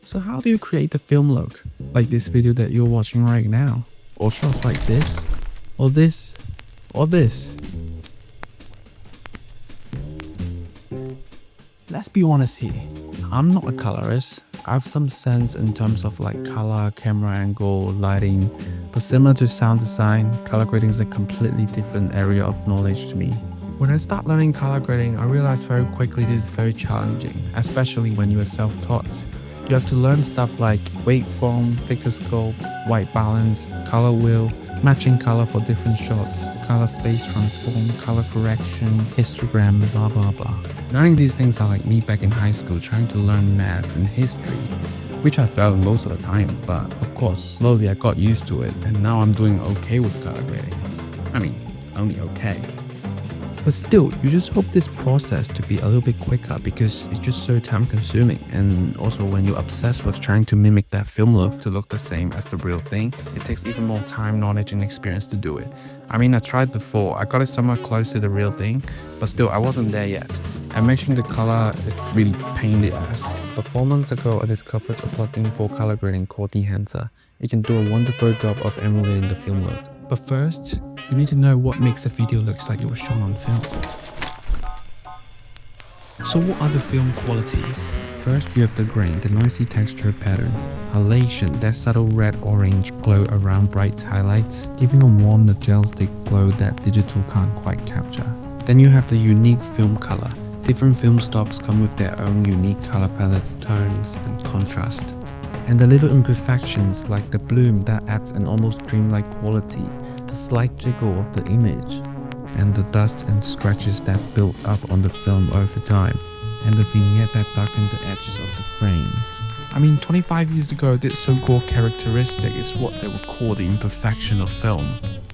So how do you create the film look? Like this video that you're watching right now? Or shots like this? Or this? Or this? Let's be honest here. I'm not a colorist. I have some sense in terms of like color, camera angle, lighting, but similar to sound design, color grading is a completely different area of knowledge to me. When I start learning color grading, I realized very quickly this is very challenging, especially when you are self-taught. You have to learn stuff like waveform, vector scope, white balance, color wheel, matching color for different shots, color space transform, color correction, histogram, blah blah blah. Learning these things are like me back in high school trying to learn math and history, which I failed most of the time, but of course slowly I got used to it and now I'm doing okay with color grading. I mean, only okay. But still, you just hope this process to be a little bit quicker because it's just so time consuming, and also when you're obsessed with trying to mimic that film look to look the same as the real thing, it takes even more time, knowledge and experience to do it. I mean, I tried before, I got it somewhat close to the real thing, but still I wasn't there yet. And matching the color is really pain in the ass. But 4 months ago I discovered a plugin for color grading called DEHANCER. It can do a wonderful job of emulating the film look. But first, you need to know what makes a video looks like it was shot on film. So what are the film qualities? First, you have the grain, the noisy texture pattern. Halation, that subtle red-orange glow around bright highlights, giving a warm nostalgic glow that digital can't quite capture. Then you have the unique film color. Different film stocks come with their own unique color palettes, tones, and contrast. And the little imperfections like the bloom that adds an almost dreamlike quality, the slight jiggle of the image, and the dust and scratches that build up on the film over time, and the vignette that darkened the edges of the frame. I mean, 25 years ago, this so-called characteristic is what they would call the imperfection of film.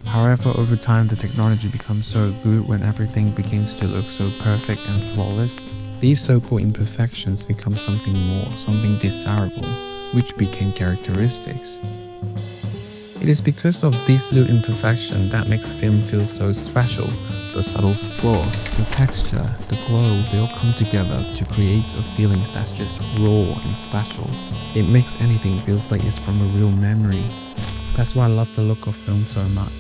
However, over time, the technology becomes so good when everything begins to look so perfect and flawless. These so-called imperfections become something more, something desirable, which became characteristics. It is because of these little imperfections that makes film feel so special. The subtle flaws, the texture, the glow, they all come together to create a feeling that's just raw and special. It makes anything feels like it's from a real memory. That's why I love the look of film so much.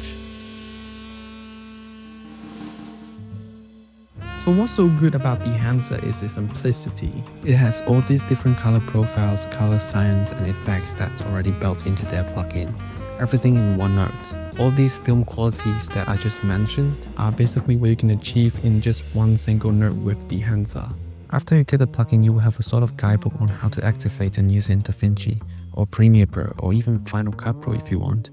So what's so good about DEHANCER is its simplicity. It has all these different color profiles, color science and effects that's already built into their plugin. Everything in one note. All these film qualities that I just mentioned are basically what you can achieve in just one single note with DEHANCER. After you get the plugin, you will have a sort of guidebook on how to activate and use in Davinci, or Premiere Pro, or even Final Cut Pro if you want.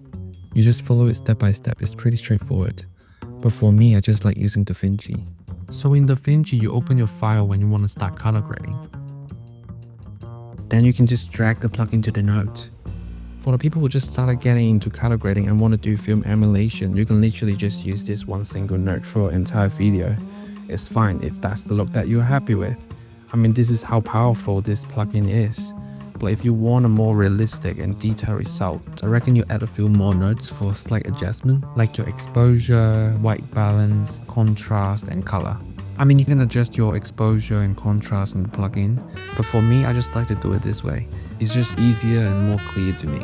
You just follow it step by step, it's pretty straightforward. But for me, I just like using Davinci. So in Davinci, you open your file when you want to start color grading. Then you can just drag the plugin to the note. For the people who just started getting into color grading and want to do film emulation, you can literally just use this one single note for an entire video. It's fine if that's the look that you're happy with. I mean, this is how powerful this plugin is. But if you want a more realistic and detailed result, I reckon you add a few more notes for slight adjustment, like your exposure, white balance, contrast, and color. I mean, you can adjust your exposure and contrast in the plugin, but for me, I just like to do it this way. It's just easier and more clear to me.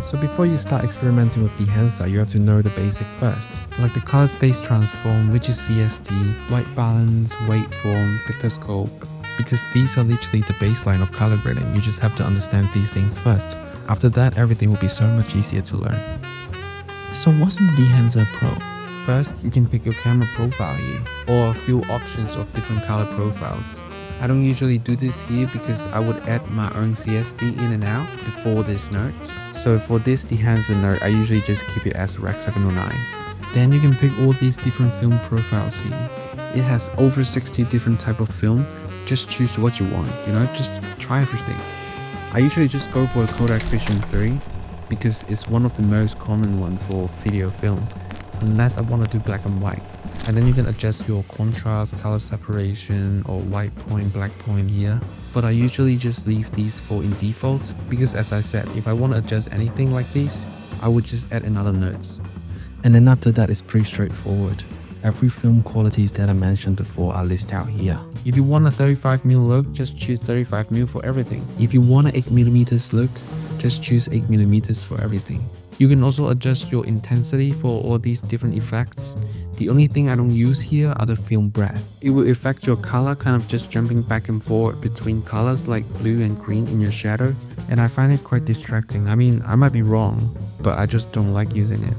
So before you start experimenting with DEHANCER, you have to know the basic first, like the color space transform, which is CST, white balance, waveform, vector scope, because these are literally the baseline of color grading. You just have to understand these things first. After that, everything will be so much easier to learn. So what's in DEHANCER Pro? First, you can pick your camera profile here, or a few options of different color profiles. I don't usually do this here because I would add my own CST in and out before this note. So for this DEHANCER note, I usually just keep it as Rec 709. Then you can pick all these different film profiles here. It has over 60 different type of film. Just choose what you want, just try everything. I usually just go for the Kodak Vision 3 because it's one of the most common one for video film, unless I want to do black and white. And then you can adjust your contrast, color separation, or white point, black point here. But I usually just leave these four in default because, as I said, if I want to adjust anything like these, I would just add another note. And then after that, it's pretty straightforward. Every film qualities that I mentioned before are listed out here. If you want a 35mm look, just choose 35mm for everything. If you want an 8mm look, just choose 8mm for everything. You can also adjust your intensity for all these different effects. The only thing I don't use here are the film breadth. It will affect your color, kind of just jumping back and forth between colors like blue and green in your shadow, and I find it quite distracting. I mean, I might be wrong, but I just don't like using it.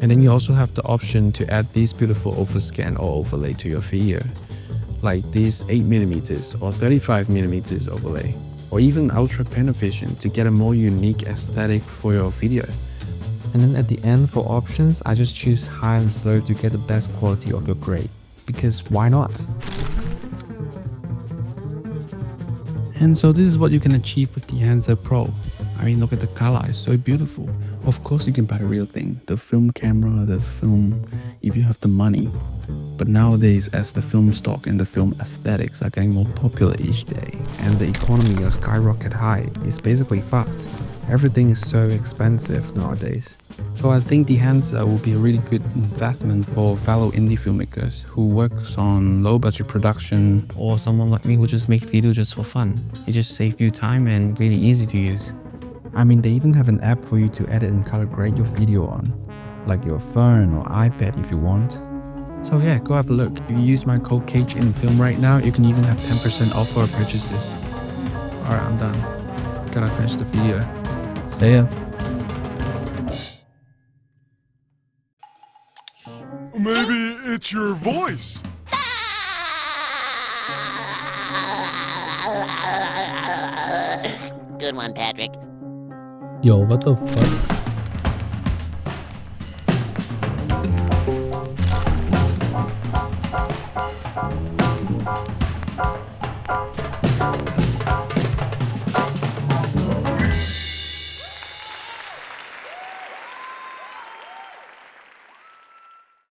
And then you also have the option to add these beautiful overscan or overlay to your video, like this 8mm or 35mm overlay, or even ultra panavision to get a more unique aesthetic for your video. And then at the end for options, I just choose high and slow to get the best quality of your grade, because why not? And so this is what you can achieve with the DEHANCER Pro. I mean, look at the color, it's so beautiful. Of course you can buy the real thing, the film camera, the film, if you have the money. But nowadays, as the film stock and the film aesthetics are getting more popular each day, and the economy is skyrocket high, it's basically fucked. Everything is so expensive nowadays. So I think the DEHANCER will be a really good investment for fellow indie filmmakers who works on low budget production, or someone like me who just makes videos just for fun. It just saves you time and really easy to use. I mean, they even have an app for you to edit and color grade your video on, like your phone or iPad if you want. So yeah, go have a look. If you use my code KH.infilm right now, you can even have 10% off for purchases. Alright, I'm done. Gotta finish the video. See ya. Maybe it's your voice. Good one, Patrick. Yo, what the fuck?